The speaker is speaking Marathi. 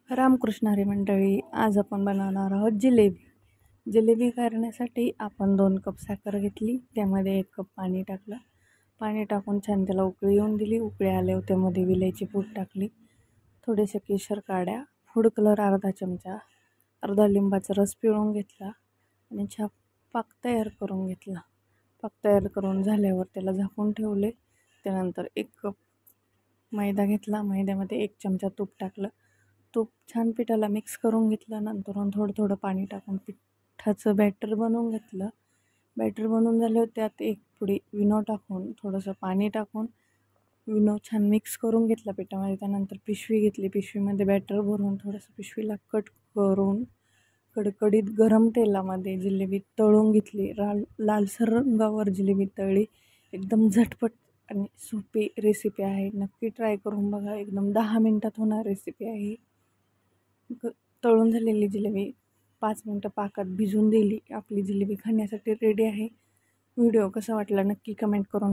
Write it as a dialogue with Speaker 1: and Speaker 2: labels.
Speaker 1: रामकृष्ण हरी मंडळी, आज आपण बनवणार आहोत जिलेबी. जिलेबी करण्यासाठी आपण 2 कप साखर घेतली, त्यामध्ये 1 कप पाणी टाकलं. पाणी टाकून छान त्याला उकळी येऊन दिली. उकळी आल्यावर त्यामध्ये विलायची पूड टाकली, थोडेसे केशर काड्या, फूड कलर अर्धा चमचा, अर्धा लिंबाचा रस पिळून घेतला आणि पाक तयार करून घेतला. पाक तयार करून झाल्यावर त्याला झाकून ठेवले. त्यानंतर 1 कप मैदा घेतला, मैद्यामध्ये 1 चमचा तूप टाकलं. तूप छान पिठाला मिक्स करून घेतलं. नंतर थोडं थोडं पाणी टाकून पिठाचं बॅटर बनवून घेतलं. बॅटर बनवून झाल्यावर त्यात 1 पुडी विनो टाकून थोडंसं पाणी टाकून विनो छान मिक्स करून घेतला पिठामध्ये. त्यानंतर पिशवी घेतली, पिशवीमध्ये बॅटर भरून थोडंसं पिशवीला कट करून कडकडीत गरम तेलामध्ये जिलेबी तळून घेतली. लालसर रंगावर जिलेबी तळली. एकदम झटपट आणि सोपी रेसिपी आहे, नक्की ट्राय करून बघा. एकदम 10 मिनटात होणार रेसिपी आहे. तळून झालेली जिलेबी 5 मिनटं पाकात भिजून दिली. आपली जिलेबी खाण्यासाठी रेडी आहे. व्हिडिओ कसा वाटला नक्की कमेंट करून